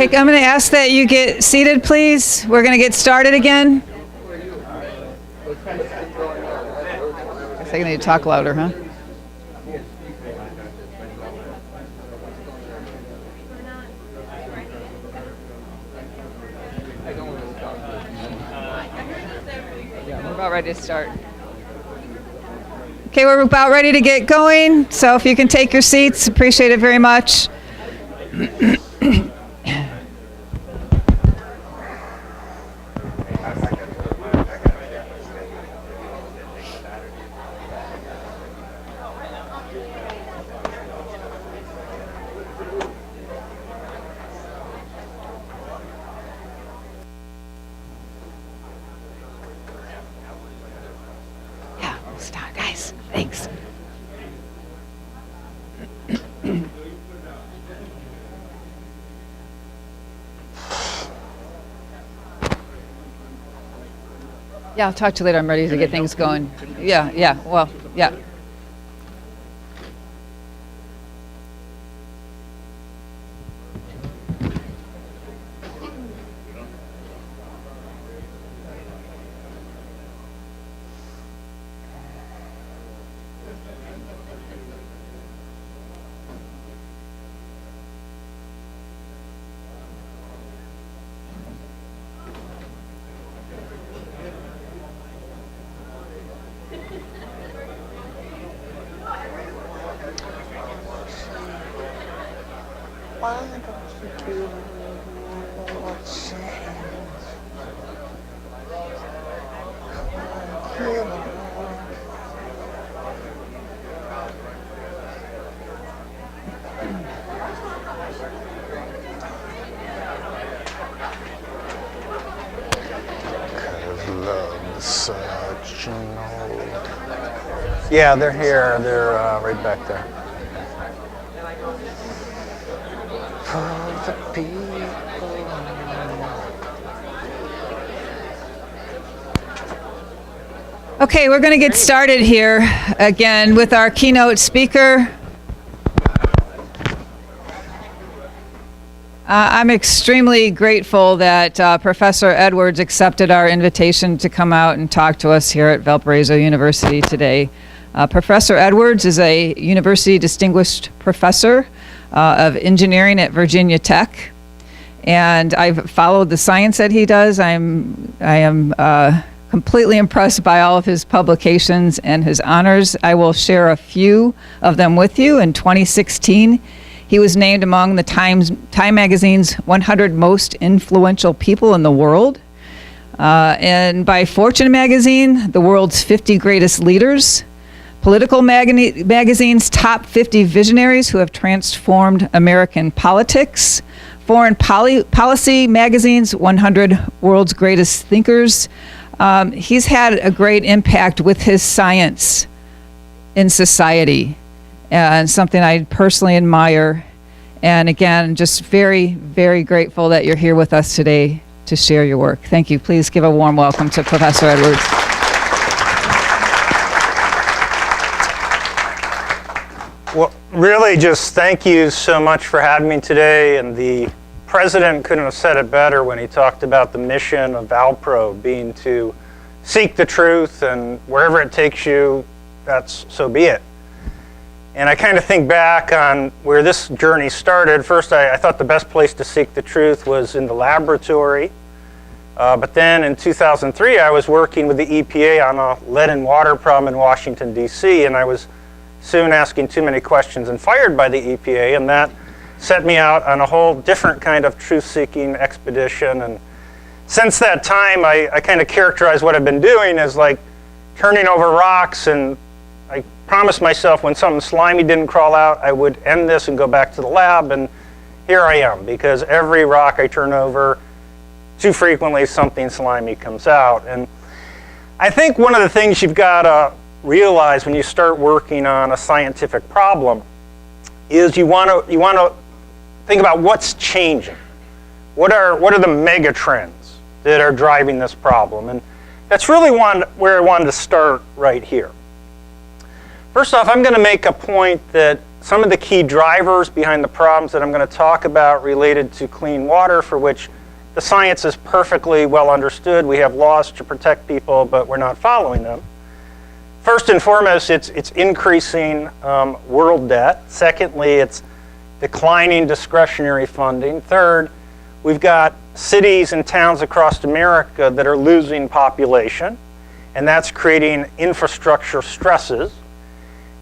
Okay, I'm going to ask that you get seated, please. We're going to get started again. I guess I need to talk louder, huh? Yeah, we're about ready to start. Okay, we're about ready to get going, so if you can take your seats, appreciate it very much. Yeah, we'll start, guys. Thanks. Yeah, I'll talk to you later. I'm ready to get things going. Yeah, well, yeah. Yeah, they're here. They're right back there. For the people. Okay, we're going to get started here again with our keynote speaker. I'm extremely grateful that Professor Edwards accepted our invitation to come out and talk to us here at Valparaiso University today. Professor Edwards is a University Distinguished Professor of Engineering at Virginia Tech, and I've followed the science that he does. I am completely impressed by all of his publications and his honors. I will share a few of them with you. In 2016, he was named among the Time magazine's 100 most influential people in the world, and by Fortune magazine, the world's 50 greatest leaders. Political magazine's top 50 visionaries who have transformed American politics. Foreign Policy magazine's 100 world's greatest thinkers. He's had a great impact with his science in society, and something I personally admire. And again, just very, very grateful that you're here with us today to share your work. Thank you. Please give a warm welcome to Professor Edwards. Well, really just thank you so much for having me today. And the president couldn't have said it better when he talked about the mission of Valpro being to seek the truth, and wherever it takes you, that's so be it. And I kind of think back on where this journey started. First, I thought the best place to seek the truth was in the laboratory. But then in 2003, I was working with the EPA on a lead and water problem in Washington, D.C., and I was soon asking too many questions and fired by the EPA, and that set me out on a whole different kind of truth-seeking expedition. And since that time, I kind of characterize what I've been doing as like turning over rocks, and I promised myself when something slimy didn't crawl out, I would end this and go back to the lab, and here I am, because every rock I turn over, too frequently something slimy comes out. And I think one of the things you've got to realize when you start working on a scientific problem is you want to think about what's changing. What are the mega trends that are driving this problem? And that's really where I wanted to start right here. First off, I'm going to make a point that some of the key drivers behind the problems that I'm going to talk about related to clean water, for which the science is perfectly well understood. We have laws to protect people, but we're not following them. First and foremost, it's increasing world debt. Secondly, it's declining discretionary funding. Third, we've got cities and towns across America that are losing population, and that's creating infrastructure stresses.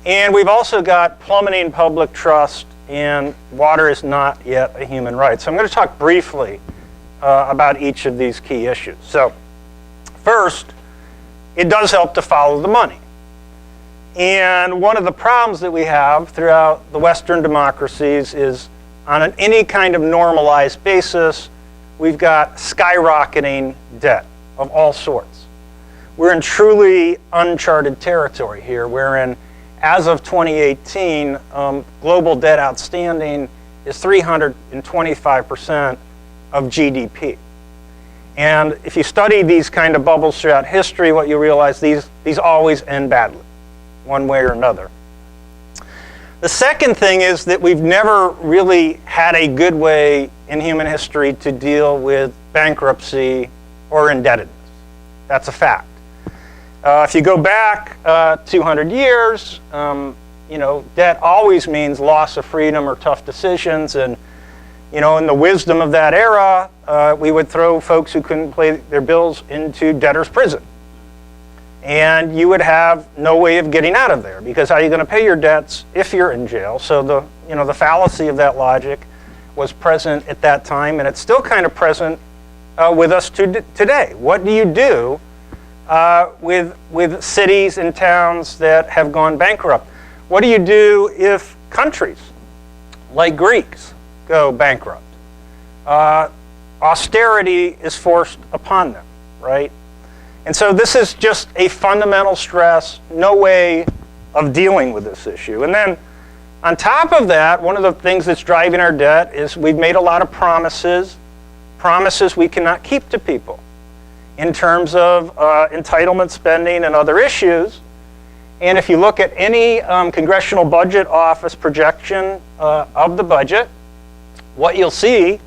And we've also got plummeting public trust, and water is not yet a human right. So I'm going to talk briefly about each of these key issues. So first, it does help to follow the money. And one of the problems that we have throughout the Western democracies is on any kind of normalized basis, we've got skyrocketing debt of all sorts. We're in truly uncharted territory here, wherein as of 2018, global debt outstanding is 325% of GDP. And if you study these kind of bubbles throughout history, what you realize, these always end badly, one way or another. The second thing is that we've never really had a good way in human history to deal with bankruptcy or indebtedness. That's a fact. If you go back 200 years, debt always means loss of freedom or tough decisions. And, in the wisdom of that era, we would throw folks who couldn't pay their bills into debtor's prison. And you would have no way of getting out of there, because how are you going to pay your debts if you're in jail? So the fallacy of that logic was present at that time, and it's still kind of present with us today. What do you do with cities and towns that have gone bankrupt? What do you do if countries like Greece go bankrupt? Austerity is forced upon them, right? And so this is just a fundamental stress, no way of dealing with this issue. And then on top of that, one of the things that's driving our debt is we've made a lot of promises we cannot keep to people in terms of entitlement spending and other issues. And if you look at any Congressional Budget Office projection of the budget, what you'll see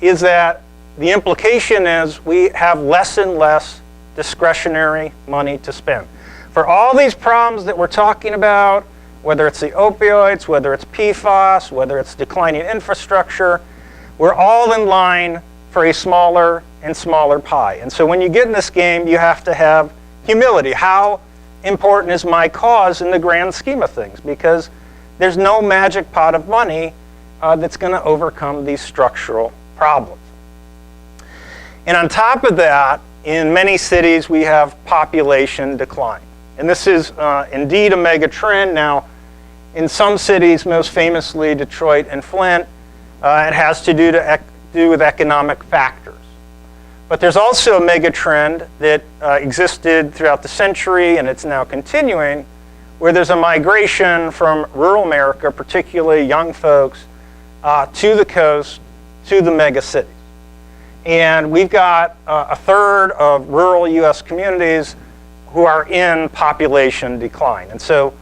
is that the implication is we have less and less discretionary money to spend. For all these problems that we're talking about, whether it's the opioids, whether it's PFAS, whether it's declining infrastructure, we're all in line for a smaller and smaller pie. And so when you get in this game, you have to have humility. How important is my cause in the grand scheme of things? Because there's no magic pot of money that's going to overcome these structural problems. And on top of that, in many cities, we have population decline. And this is indeed a mega trend. Now, in some cities, most famously Detroit and Flint, it has to do with economic factors. But there's also a mega trend that existed throughout the century, and it's now continuing, where there's a migration from rural America, particularly young folks, to the coast, to the mega cities. And we've got a third of rural U.S. communities who are in population decline. And so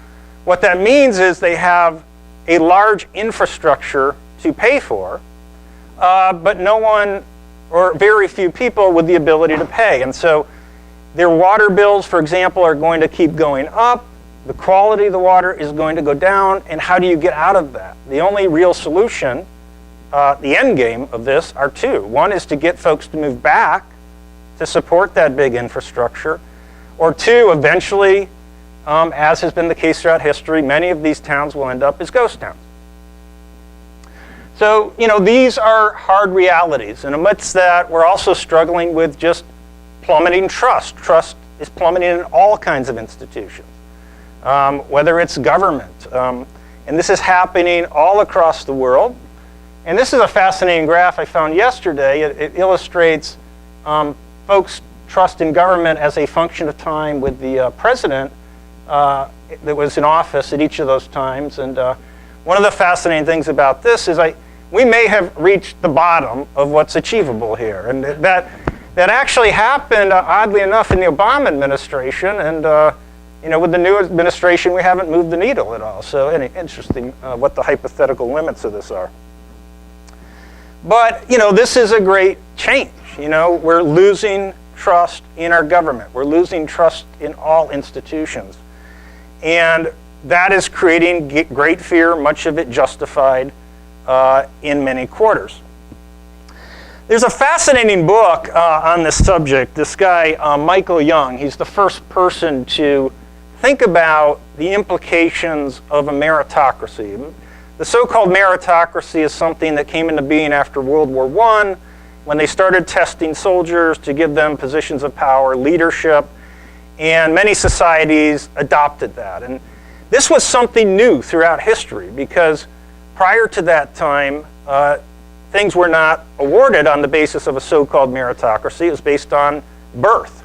what that means is they have a large infrastructure to pay for, but no one or very few people with the ability to pay. And so their water bills, for example, are going to keep going up. The quality of the water is going to go down. And how do you get out of that? The only real solution, the end game of this, are two. One is to get folks to move back to support that big infrastructure. Or two, eventually, as has been the case throughout history, many of these towns will end up as ghost towns. So, these are hard realities. And amidst that, we're also struggling with just plummeting trust. Trust is plummeting in all kinds of institutions, whether it's government. And this is happening all across the world. And this is a fascinating graph I found yesterday. It illustrates folks' trust in government as a function of time with the president that was in office at each of those times. And one of the fascinating things about this is we may have reached the bottom of what's achievable here. And that actually happened, oddly enough, in the Obama administration. And With the new administration, we haven't moved the needle at all. So interesting what the hypothetical limits of this are. But, this is a great change. We're losing trust in our government. We're losing trust in all institutions. And that is creating great fear, much of it justified in many quarters. There's a fascinating book on this subject. This guy, Michael Young, he's the first person to think about the implications of a meritocracy. The so-called meritocracy is something that came into being after World War I, when they started testing soldiers to give them positions of power, leadership, and many societies adopted that. And this was something new throughout history, because prior to that time, things were not awarded on the basis of a so-called meritocracy. It was based on birth.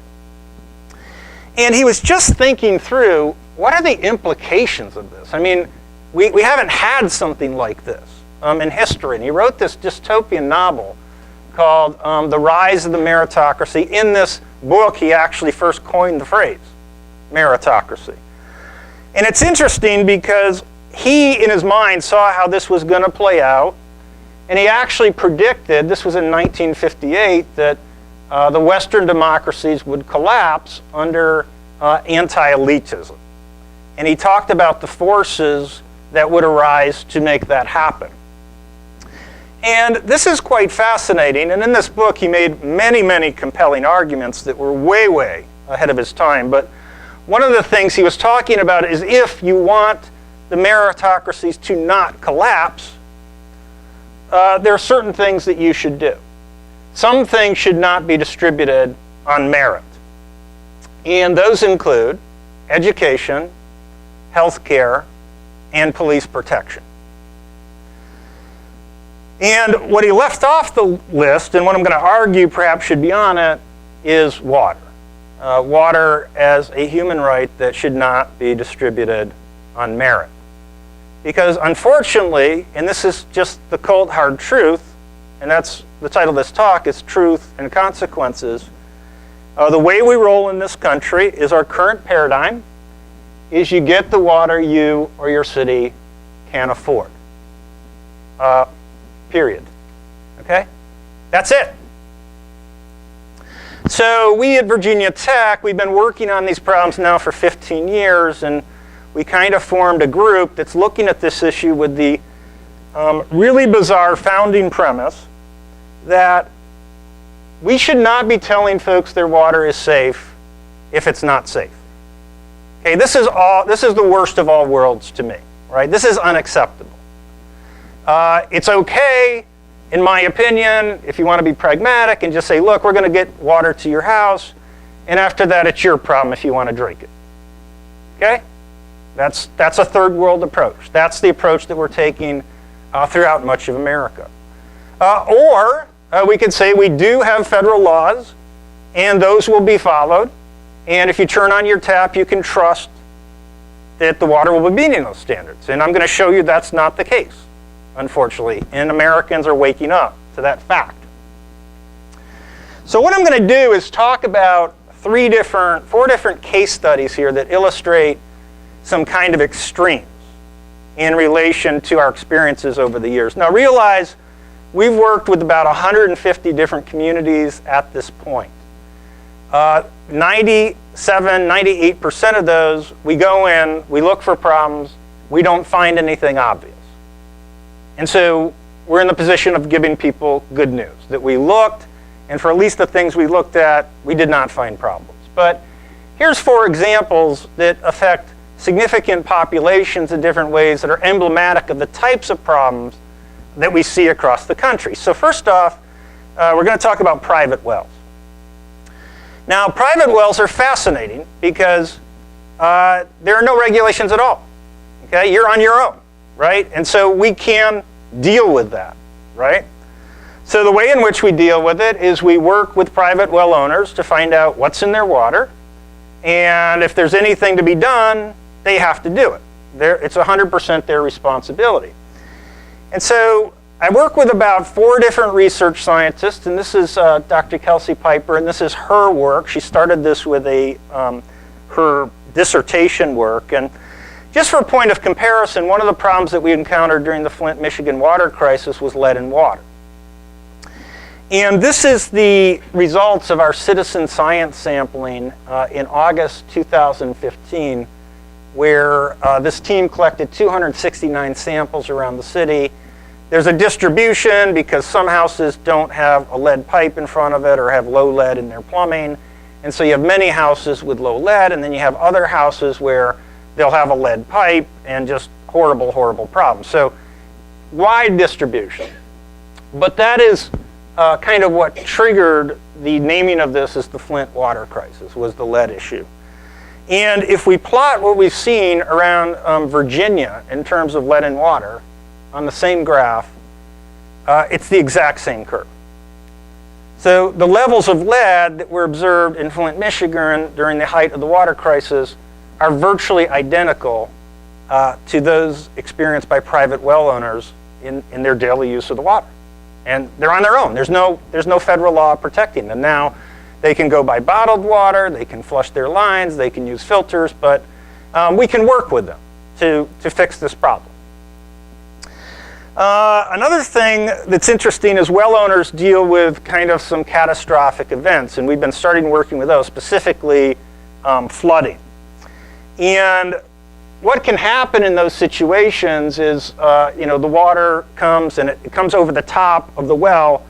And he was just thinking through, what are the implications of this? I mean, we haven't had something like this in history. And he wrote this dystopian novel called The Rise of the Meritocracy. In this book, he actually first coined the phrase, meritocracy. And it's interesting because he, in his mind, saw how this was going to play out. And he actually predicted, this was in 1958, that the Western democracies would collapse under anti-elitism. And he talked about the forces that would arise to make that happen. And this is quite fascinating. And in this book, he made many, many compelling arguments that were way, way ahead of his time. But one of the things he was talking about is, if you want the meritocracies to not collapse, there are certain things that you should do. Some things should not be distributed on merit. And those include education, healthcare, and police protection. And what he left off the list, and what I'm going to argue perhaps should be on it, is water. Water as a human right that should not be distributed on merit. Because unfortunately, and this is just the cold hard truth, and that's the title of this talk, is Truth and Consequences. The way we roll in this country is, our current paradigm is you get the water you or your city can afford. Period. Okay? That's it. So we at Virginia Tech, we've been working on these problems now for 15 years, and we kind of formed a group that's looking at this issue with the really bizarre founding premise that we should not be telling folks their water is safe if it's not safe. Okay, this is the worst of all worlds to me, right? This is unacceptable. It's okay, in my opinion, if you want to be pragmatic and just say, look, we're going to get water to your house, and after that, it's your problem if you want to drink it. Okay? That's a third world approach. That's the approach that we're taking throughout much of America. Or we could say we do have federal laws, and those will be followed. And if you turn on your tap, you can trust that the water will be meeting those standards. And I'm going to show you that's not the case, unfortunately. And Americans are waking up to that fact. So what I'm going to do is talk about four different case studies here that illustrate some kind of extremes in relation to our experiences over the years. Now realize we've worked with about 150 different communities at this point. 98% of those, we go in, we look for problems, we don't find anything obvious. And so we're in the position of giving people good news, that we looked, and for at least the things we looked at, we did not find problems. But here's 4 examples that affect significant populations in different ways that are emblematic of the types of problems that we see across the country. So first off, we're going to talk about private wells. Now, private wells are fascinating because there are no regulations at all. Okay, you're on your own, right? And so we can deal with that, right? So the way in which we deal with it is we work with private well owners to find out what's in their water, and if there's anything to be done, they have to do it. It's 100% their responsibility. And so I work with about 4 different research scientists, and this is Dr. Kelsey Piper, and this is her work. She started this with her dissertation work. And just for a point of comparison, one of the problems that we encountered during the Flint, Michigan water crisis was lead in water. And this is the results of our citizen science sampling in August 2015, where this team collected 269 samples around the city. There's a distribution because some houses don't have a lead pipe in front of it or have low lead in their plumbing. And so you have many houses with low lead, and then you have other houses where they'll have a lead pipe and just horrible, horrible problems. So wide distribution. But that is kind of what triggered the naming of this as the Flint water crisis, was the lead issue. And if we plot what we've seen around Virginia in terms of lead in water on the same graph, it's the exact same curve. So the levels of lead that were observed in Flint, Michigan during the height of the water crisis are virtually identical to those experienced by private well owners in their daily use of the water. And they're on their own. There's no federal law protecting them. Now, they can go buy bottled water, they can flush their lines, they can use filters, but we can work with them to fix this problem. Another thing that's interesting is well owners deal with kind of some catastrophic events, and we've been starting working with those, specifically flooding. And what can happen in those situations is, the water comes and it comes over the top of the well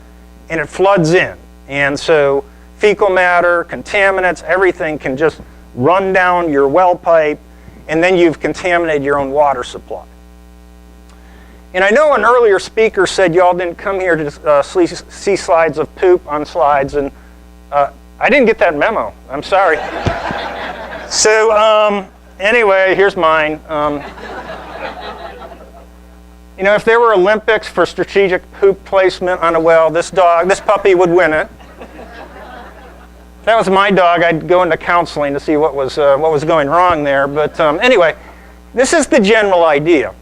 and it floods in. And so fecal matter, contaminants, everything can just run down your well pipe, and then you've contaminated your own water supply. And I know an earlier speaker said you all didn't come here to see slides of poop on slides, and I didn't get that memo. I'm sorry. So anyway, here's mine. If there were Olympics for strategic poop placement on a well, this puppy would win it. If that was my dog, I'd go into counseling to see what was going wrong there. But anyway, this is the general idea.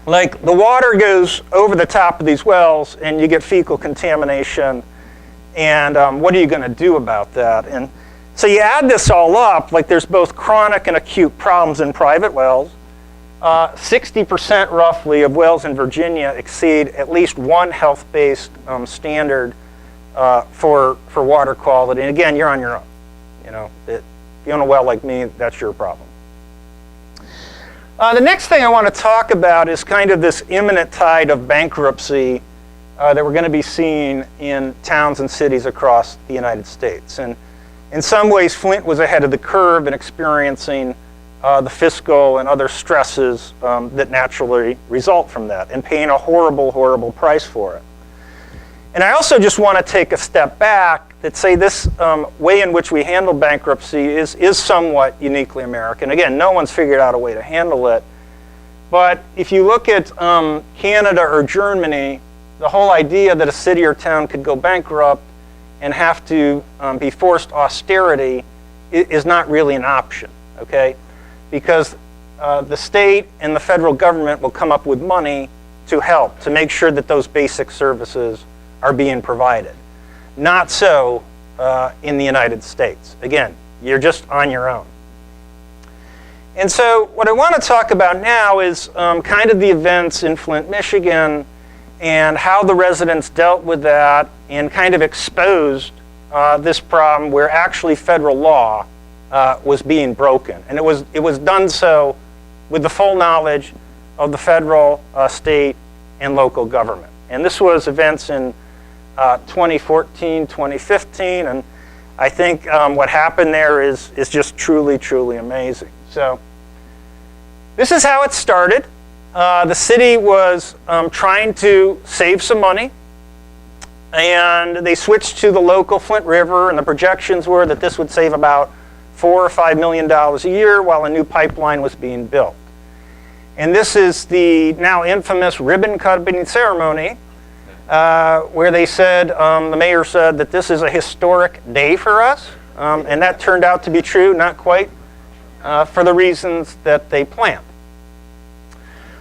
Like, the water goes over the top of these wells and you get fecal contamination, and what are you going to do about that? And so you add this all up, like there's both chronic and acute problems in private wells. 60% roughly of wells in Virginia exceed at least one health-based standard for water quality. And again, you're on your own. If you own a well like me, that's your problem. The next thing I want to talk about is kind of this imminent tide of bankruptcy that we're going to be seeing in towns and cities across the United States. And in some ways, Flint was ahead of the curve in experiencing the fiscal and other stresses that naturally result from that, and paying a horrible, horrible price for it. And I also just want to take a step back that say this way in which we handle bankruptcy is somewhat uniquely American. Again, no one's figured out a way to handle it. But if you look at Canada or Germany, the whole idea that a city or town could go bankrupt and have to be forced austerity is not really an option, okay? Because the state and the federal government will come up with money to help, to make sure that those basic services are being provided. Not so in the United States. Again, you're just on your own. And so what I want to talk about now is kind of the events in Flint, Michigan, and how the residents dealt with that and kind of exposed this problem where actually federal law was being broken. And it was done so with the full knowledge of the federal, state, and local government. And this was events in 2014, 2015, and I think what happened there is just truly, truly amazing. So this is how it started. The city was trying to save some money, and they switched to the local Flint River, and the projections were that this would save about $4 or $5 million a year while a new pipeline was being built. And this is the now infamous ribbon cutting ceremony where they said, the mayor said that this is a historic day for us, and that turned out to be true, not quite for the reasons that they planned.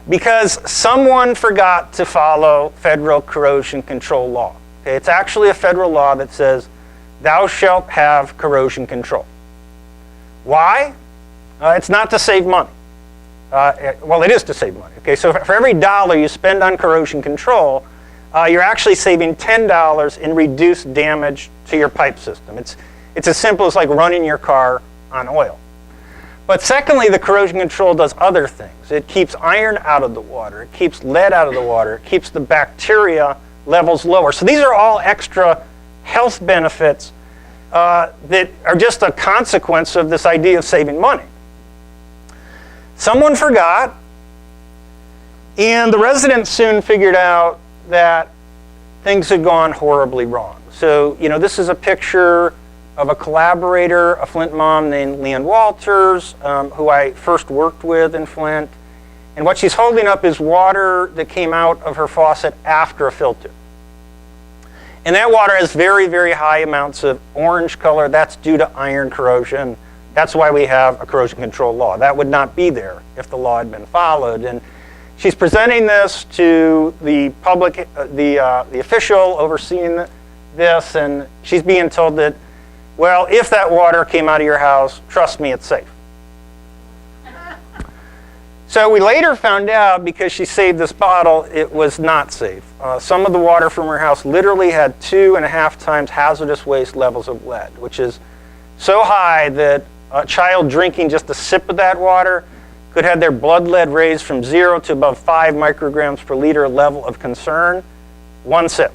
Because someone forgot to follow federal corrosion control law. Okay, it's actually a federal law that says, thou shalt have corrosion control. Why? It's not to save money. Well, it is to save money. Okay, so for every dollar you spend on corrosion control, you're actually saving $10 in reduced damage to your pipe system. It's as simple as like running your car on oil. But secondly, the corrosion control does other things. It keeps iron out of the water. It keeps lead out of the water. It keeps the bacteria levels lower. So these are all extra health benefits that are just a consequence of this idea of saving money. Someone forgot, and the residents soon figured out that things had gone horribly wrong. So, this is a picture of a collaborator, a Flint mom named Leanne Walters, who I first worked with in Flint. And what she's holding up is water that came out of her faucet after a filter. And that water has very, very high amounts of orange color. That's due to iron corrosion. That's why we have a corrosion control law. That would not be there if the law had been followed. And she's presenting this to the public, the official overseeing this, and she's being told that, well, if that water came out of your house, trust me, it's safe. So we later found out, because she saved this bottle, it was not safe. Some of the water from her house literally had 2.5 times hazardous waste levels of lead, which is so high that a child drinking just a sip of that water could have their blood lead raised from 0 to above 5 micrograms per liter level of concern, one sip.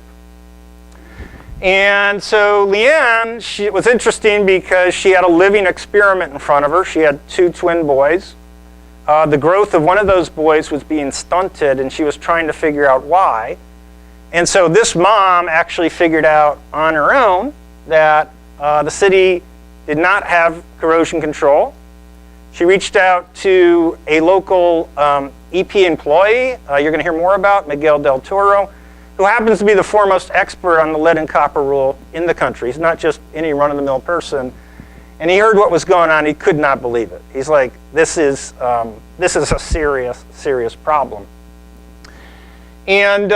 And so Leanne, it was interesting because she had a living experiment in front of her. She had 2 twin boys. The growth of one of those boys was being stunted, and she was trying to figure out why. And so this mom actually figured out on her own that the city did not have corrosion control. She reached out to a local EPA employee, you're going to hear more about, Miguel Del Toro, who happens to be the foremost expert on the lead and copper rule in the country. He's not just any run-of-the-mill person. And he heard what was going on. He could not believe it. He's like, this is a serious, serious problem. And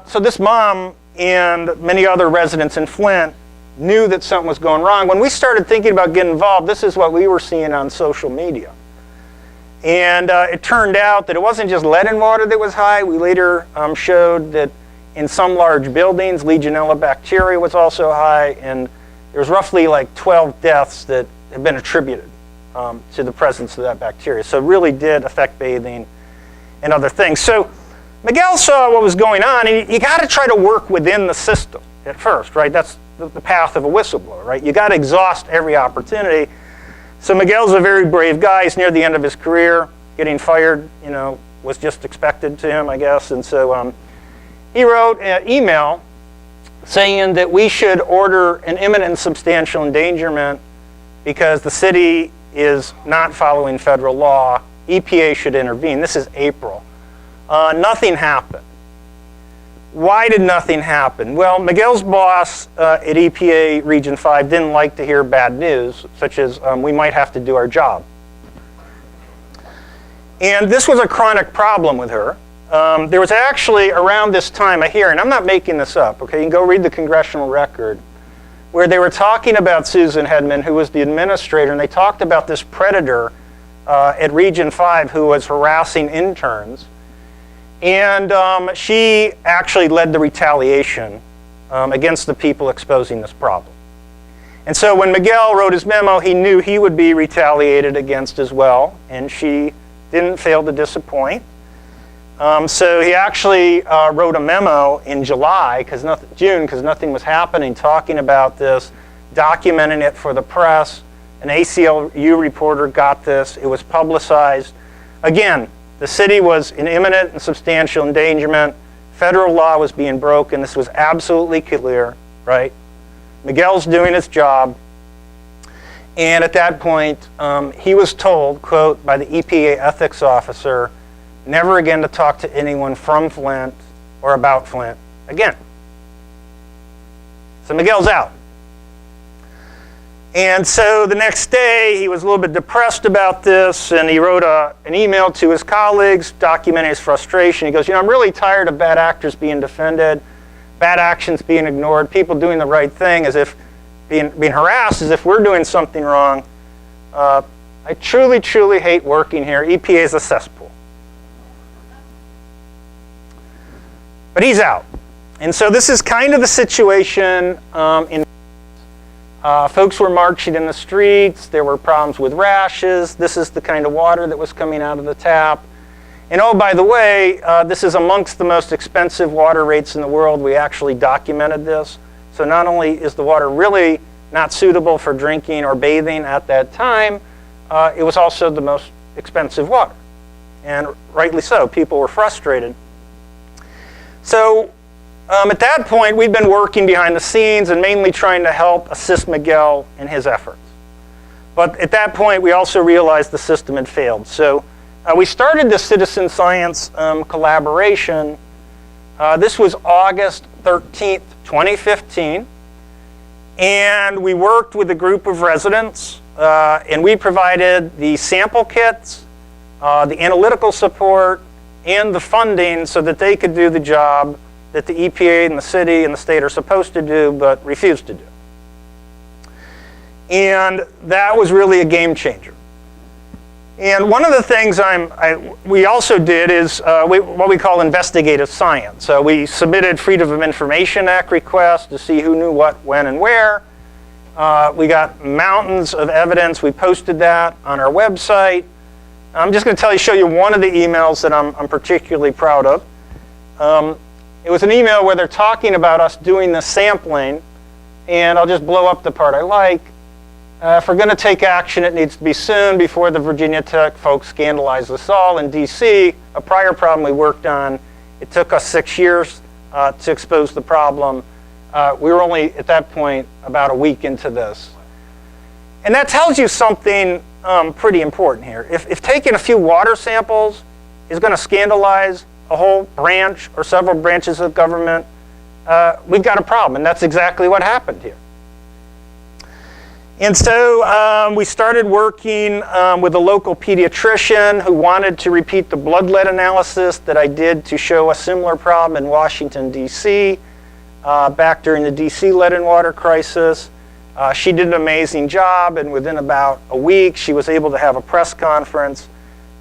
so this mom and many other residents in Flint knew that something was going wrong. When we started thinking about getting involved, this is what we were seeing on social media. And it turned out that it wasn't just lead in water that was high. We later showed that in some large buildings, Legionella bacteria was also high, and there was roughly like 12 deaths that have been attributed to the presence of that bacteria. So it really did affect bathing and other things. So Miguel saw what was going on, and you got to try to work within the system at first, right? That's the path of a whistleblower, right? You got to exhaust every opportunity. So Miguel's a very brave guy. He's near the end of his career. Getting fired, was just expected to him, I guess. And so he wrote an email saying that we should order an imminent and substantial endangerment because the city is not following federal law. EPA should intervene. This is April. Nothing happened. Why did nothing happen? Well, Miguel's boss at EPA Region 5 didn't like to hear bad news, such as we might have to do our job. And this was a chronic problem with her. There was actually, around this time, a hearing. I'm not making this up, okay? You can go read the congressional record, where they were talking about Susan Hedman, who was the administrator, and they talked about this predator at Region 5 who was harassing interns. And she actually led the retaliation against the people exposing this problem. And so when Miguel wrote his memo, he knew he would be retaliated against as well, and she didn't fail to disappoint. So he actually wrote a memo in June, because nothing was happening, talking about this, documenting it for the press. An ACLU reporter got this. It was publicized. Again, the city was in imminent and substantial endangerment. Federal law was being broken. This was absolutely clear, right? Miguel's doing his job. And at that point, he was told, quote, by the EPA ethics officer, never again to talk to anyone from Flint or about Flint again. So Miguel's out. And so the next day, he was a little bit depressed about this, and he wrote an email to his colleagues documenting his frustration. He goes, I'm really tired of bad actors being defended, bad actions being ignored, people doing the right thing as if being harassed as if we're doing something wrong. I truly, truly hate working here. EPA is a cesspool. But he's out. And so this is kind of the situation folks were marching in the streets. There were problems with rashes. This is the kind of water that was coming out of the tap. And oh, by the way, this is amongst the most expensive water rates in the world. We actually documented this. So not only is the water really not suitable for drinking or bathing at that time, it was also the most expensive water. And rightly so, people were frustrated. So at that point, we'd been working behind the scenes and mainly trying to help assist Miguel in his efforts. But at that point, we also realized the system had failed. So we started the citizen science collaboration. This was August 13th, 2015. And we worked with a group of residents, and we provided the sample kits, the analytical support, and the funding so that they could do the job that the EPA and the city and the state are supposed to do but refuse to do. And that was really a game changer. And one of the things we also did is what we call investigative science. So we submitted Freedom of Information Act requests to see who knew what, when, and where. We got mountains of evidence. We posted that on our website. I'm just going to show you one of the emails that I'm particularly proud of. It was an email where they're talking about us doing the sampling, and I'll just blow up the part I like. If we're going to take action, it needs to be soon before the Virginia Tech folks scandalize us all. In DC, a prior problem we worked on, it took us 6 years to expose the problem. We were only, at that point, about a week into this. And that tells you something pretty important here. If taking a few water samples is going to scandalize a whole branch or several branches of government, we've got a problem. And that's exactly what happened here. And so we started working with a local pediatrician who wanted to repeat the blood lead analysis that I did to show a similar problem in Washington, D.C. Back during the D.C. lead and water crisis. She did an amazing job, and within about a week, she was able to have a press conference.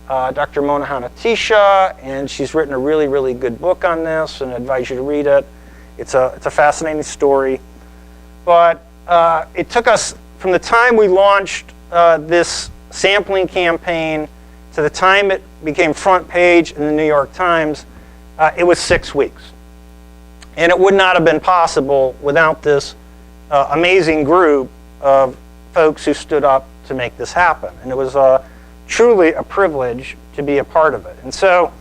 Dr. Mona Hanna-Attisha, and she's written a really, really good book on this, and I advise you to read it. It's a fascinating story. But it took us, from the time we launched this sampling campaign to the time it became front page in the New York Times, it was 6 weeks. And it would not have been possible without this amazing group of folks who stood up to make this happen. And it was truly a privilege to be a part of it. And so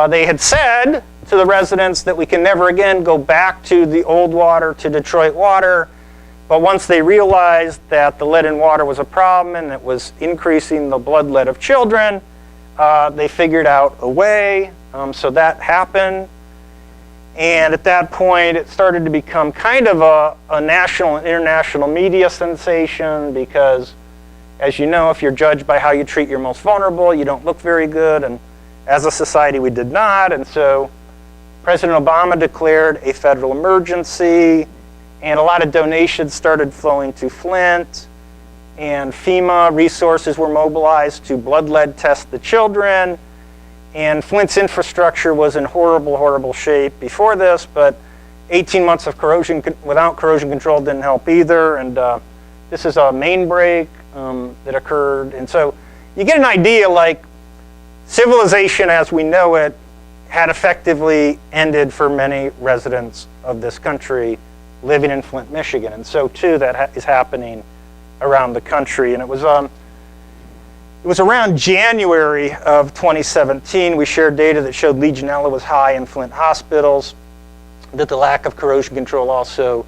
they had said to the residents that we can never again go back to the old water, to Detroit water. But once they realized that the lead in water was a problem and it was increasing the blood lead of children, they figured out a way. So that happened. And at that point, it started to become kind of a national and international media sensation because, as you know, if you're judged by how you treat your most vulnerable, you don't look very good. And as a society, we did not. And so President Obama declared a federal emergency, and a lot of donations started flowing to Flint. And FEMA resources were mobilized to blood lead test the children. And Flint's infrastructure was in horrible, horrible shape before this, but 18 months of corrosion without corrosion control didn't help either. And this is a main break that occurred. And so you get an idea, like, civilization as we know it had effectively ended for many residents of this country living in Flint, Michigan. And so too, that is happening around the country. And it was around January of 2017, we shared data that showed Legionella was high in Flint hospitals, that the lack of corrosion control also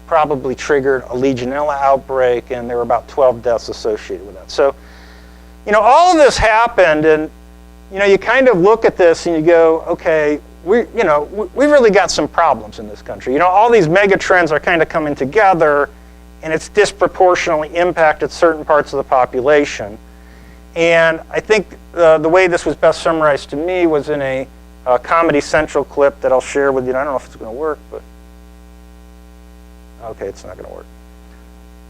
probably triggered a Legionella outbreak, and there were about 12 deaths associated with that. So, all of this happened, and, you kind of look at this and you go, okay, we really got some problems in this country. All these mega trends are kind of coming together, and it's disproportionately impacted certain parts of the population. And I think the way this was best summarized to me was in a Comedy Central clip that I'll share with you. I don't know if it's going to work, but okay, it's not going to work.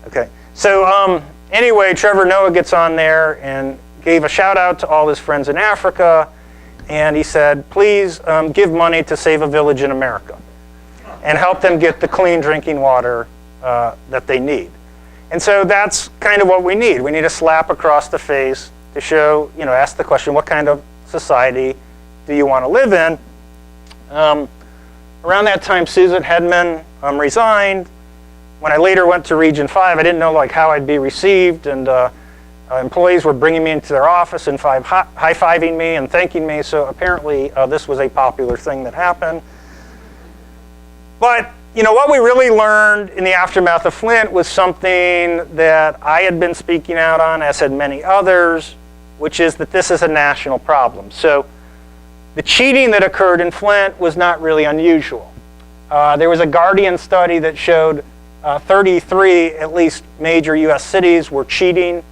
Okay, so Anyway, Trevor Noah gets on there and gave a shout out to all his friends in Africa, and he said, please give money to save a village in America and help them get the clean drinking water that they need. And so that's kind of what we need. We need a slap across the face to show, ask the question, what kind of society do you want to live in? Around that time, Susan Hedman resigned. When I later went to Region 5, I didn't know how I'd be received, and employees were bringing me into their office and high-fiving me and thanking me, so apparently this was a popular thing that happened. But what we really learned in the aftermath of Flint was something that I had been speaking out on, as had many others, which is that this is a national problem. So the cheating that occurred in Flint was not really unusual. There was a Guardian study that showed 33, at least, major US cities were cheating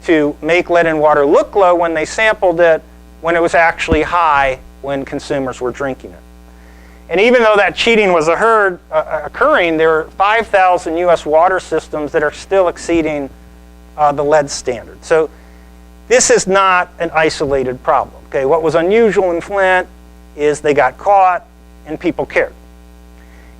to make lead in water look low when they sampled it, when it was actually high when consumers were drinking it. And even though that cheating was occurring, there are 5,000 US water systems that are still exceeding the lead standard. So this is not an isolated problem. Okay, what was unusual in Flint is they got caught and people cared.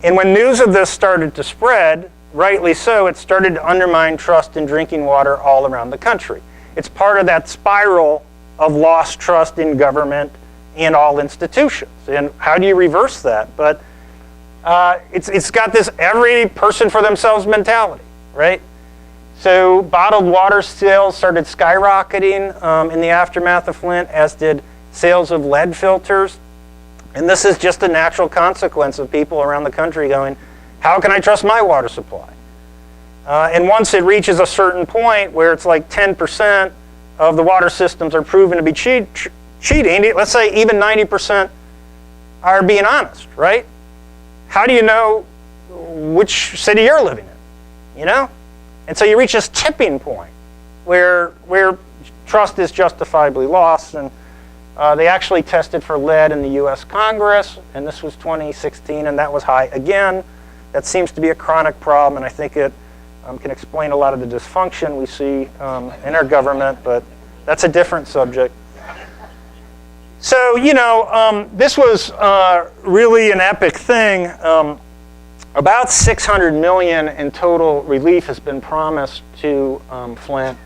And when news of this started to spread, rightly so, it started to undermine trust in drinking water all around the country. It's part of that spiral of lost trust in government and all institutions. And how do you reverse that? But it's got this every person for themselves mentality, right? So bottled water sales started skyrocketing in the aftermath of Flint, as did sales of lead filters. And this is just a natural consequence of people around the country going, how can I trust my water supply? And once it reaches a certain point where it's 10% of the water systems are proven to be cheating, let's say even 90% are being honest, right? How do you know which city you're living in, And so you reach this tipping point where trust is justifiably lost. And they actually tested for lead in the US Congress, and this was 2016, and that was high again. That seems to be a chronic problem, and I think it can explain a lot of the dysfunction we see in our government, but that's a different subject. So, this was really an epic thing. About $600 million in total relief has been promised to Flint.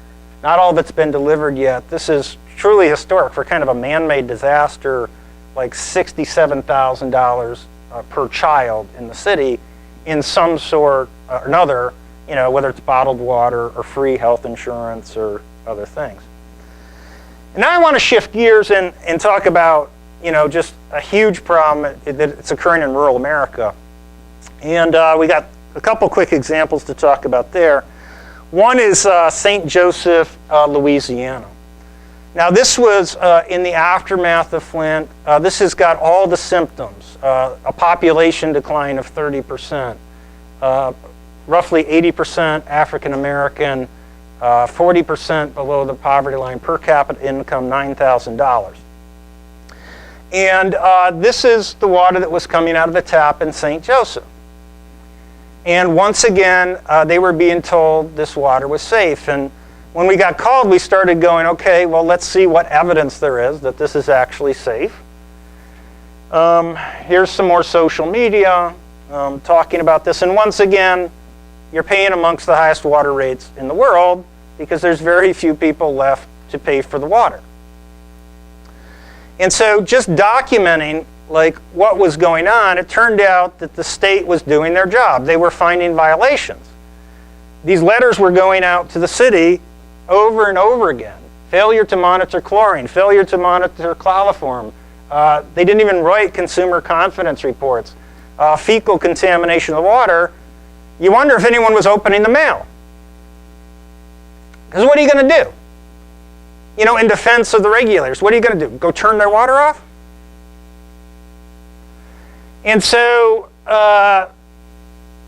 Not all of it's been delivered yet. This is truly historic for kind of a man-made disaster, $67,000 per child in the city in some sort or another, whether it's bottled water or free health insurance or other things. And now I want to shift gears and talk about, just a huge problem that's occurring in rural America. And we got a couple quick examples to talk about there. One is St. Joseph, Louisiana. Now this was in the aftermath of Flint. This has got all the symptoms. A population decline of 30%, roughly 80% African American, 40% below the poverty line, per capita income $9,000. And this is the water that was coming out of the tap in St. Joseph. And once again, they were being told this water was safe. And when we got called, we started going, okay, well, let's see what evidence there is that this is actually safe. Here's some more social media talking about this. And once again, you're paying amongst the highest water rates in the world because there's very few people left to pay for the water. And so just documenting what was going on, it turned out that the state was doing their job. They were finding violations. These letters were going out to the city over and over again. Failure to monitor chlorine, failure to monitor chloroform. They didn't even write consumer confidence reports. Fecal contamination of water. You wonder if anyone was opening the mail. Because what are you going to do? In defense of the regulators, what are you going to do? Go turn their water off? And so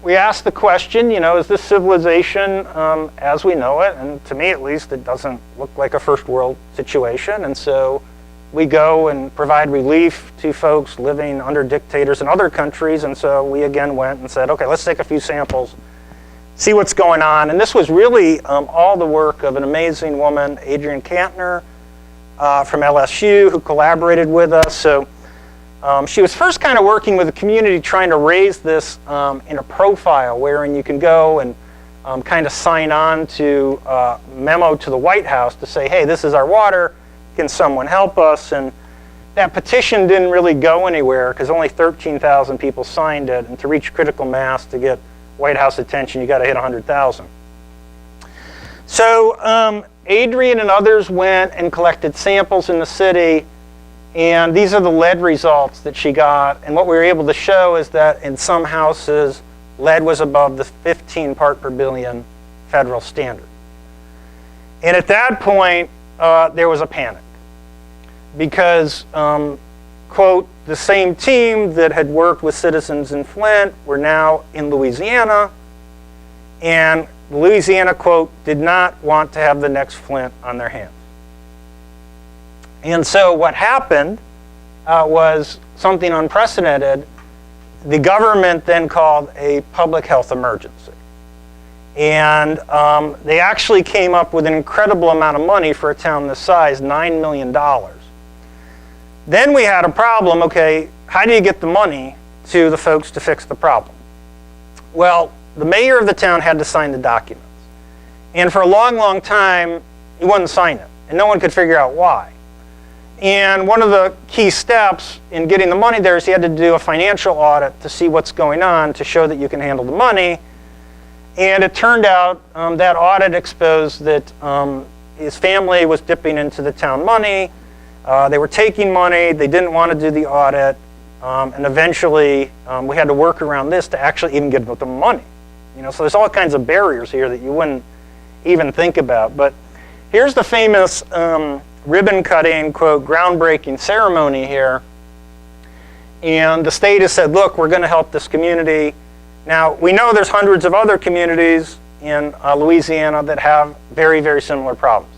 we asked the question, is this civilization as we know it? And to me, at least, it doesn't look like a first world situation. And so we go and provide relief to folks living under dictators in other countries. And so we again went and said, okay, let's take a few samples, see what's going on. And this was really all the work of an amazing woman, Adrienne Kantner, from LSU, who collaborated with us. So she was first kind of working with the community, trying to raise this in a profile wherein you can go and kind of sign on to a memo to the White House to say, hey, this is our water, can someone help us? And that petition didn't really go anywhere because only 13,000 people signed it, and to reach critical mass to get White House attention, you got to hit 100,000. So Adrienne and others went and collected samples in the city, and these are the lead results that she got. And what we were able to show is that in some houses, lead was above the 15 part per billion federal standard. And at that point, there was a panic because, quote, the same team that had worked with citizens in Flint were now in Louisiana, and Louisiana, quote, did not want to have the next Flint on their hands. And so what happened was something unprecedented. The government then called a public health emergency. And they actually came up with an incredible amount of money for a town this size, $9 million. Then we had a problem. Okay, how do you get the money to the folks to fix the problem? Well, the mayor of the town had to sign the documents. And for a long, long time, he wouldn't sign it. And no one could figure out why. And one of the key steps in getting the money there is he had to do a financial audit to see what's going on to show that you can handle the money. And it turned out that audit exposed that his family was dipping into the town money. They were taking money. They didn't want to do the audit. And eventually, we had to work around this to actually even get the money. You know, so there's all kinds of barriers here that you wouldn't even think about. But here's the famous ribbon cutting, quote, groundbreaking ceremony here. And the state has said, look, we're going to help this community. Now, we know there's hundreds of other communities in Louisiana that have very, very similar problems.